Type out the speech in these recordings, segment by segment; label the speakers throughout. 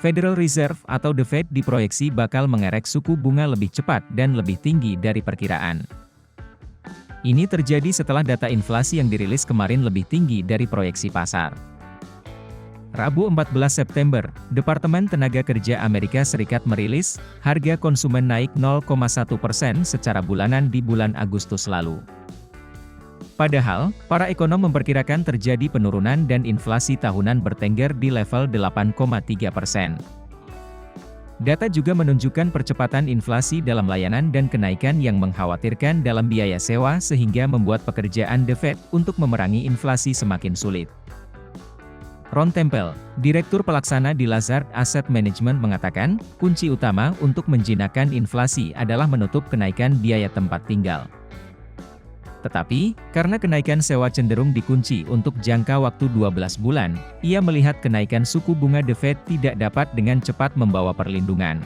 Speaker 1: Federal Reserve atau The Fed diproyeksi bakal mengerek suku bunga lebih cepat dan lebih tinggi dari perkiraan. Ini terjadi setelah data inflasi yang dirilis kemarin lebih tinggi dari proyeksi pasar. Rabu 14 September, Departemen Tenaga Kerja Amerika Serikat merilis, harga konsumen naik 0,1% secara bulanan di bulan Agustus lalu. Padahal, para ekonom memperkirakan terjadi penurunan dan inflasi tahunan bertengger di level 8,3%. Data juga menunjukkan percepatan inflasi dalam layanan dan kenaikan yang mengkhawatirkan dalam biaya sewa sehingga membuat pekerjaan The Fed untuk memerangi inflasi semakin sulit. Ron Tempel, Direktur Pelaksana di Lazard Asset Management mengatakan, kunci utama untuk menjinakkan inflasi adalah menutup kenaikan biaya tempat tinggal. Tetapi, karena kenaikan sewa cenderung dikunci untuk jangka waktu 12 bulan, ia melihat kenaikan suku bunga The Fed tidak dapat dengan cepat membawa perlindungan.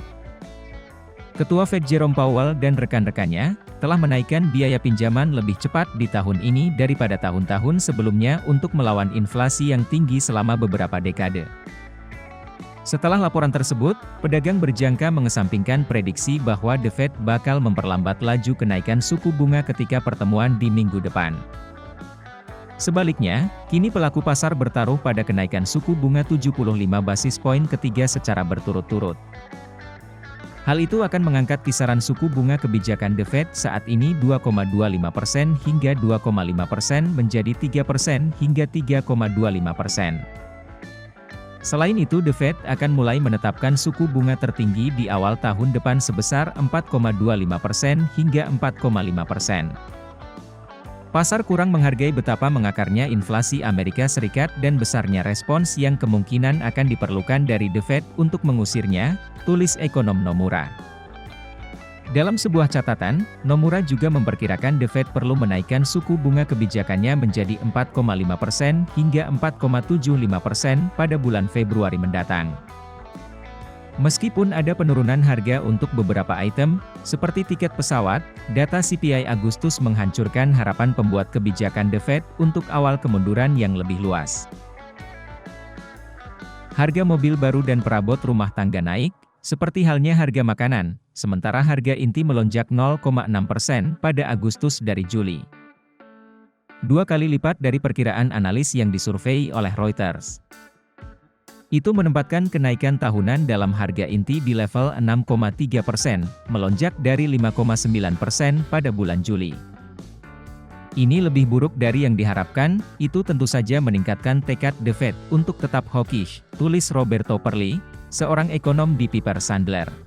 Speaker 1: Ketua Fed Jerome Powell dan rekan-rekannya, telah menaikkan biaya pinjaman lebih cepat di tahun ini daripada tahun-tahun sebelumnya untuk melawan inflasi yang tinggi selama beberapa dekade. Setelah laporan tersebut, pedagang berjangka mengesampingkan prediksi bahwa The Fed bakal memperlambat laju kenaikan suku bunga ketika pertemuan di minggu depan. Sebaliknya, kini pelaku pasar bertaruh pada kenaikan suku bunga 75 basis poin ketiga secara berturut-turut. Hal itu akan mengangkat kisaran suku bunga kebijakan The Fed saat ini 2,25% hingga 2,5% menjadi 3% hingga 3,25%. Selain itu The Fed akan mulai menetapkan suku bunga tertinggi di awal tahun depan sebesar 4,25% hingga 4,5%. Pasar kurang menghargai betapa mengakarnya inflasi Amerika Serikat dan besarnya respons yang kemungkinan akan diperlukan dari The Fed untuk mengusirnya, tulis ekonom Nomura. Dalam sebuah catatan, Nomura juga memperkirakan The Fed perlu menaikkan suku bunga kebijakannya menjadi 4,5% hingga 4,75% pada bulan Februari mendatang. Meskipun ada penurunan harga untuk beberapa item, seperti tiket pesawat, data CPI Agustus menghancurkan harapan pembuat kebijakan The Fed untuk awal kemunduran yang lebih luas. Harga mobil baru dan perabot rumah tangga naik, seperti halnya harga makanan, sementara harga inti melonjak 0,6% pada Agustus dari Juli. 2 kali lipat dari perkiraan analis yang disurvei oleh Reuters. Itu menempatkan kenaikan tahunan dalam harga inti di level 6,3%, melonjak dari 5,9% pada bulan Juli. Ini lebih buruk dari yang diharapkan, itu tentu saja meningkatkan tekad The Fed untuk tetap hawkish, tulis Roberto Perli, seorang ekonom di Piper Sandler.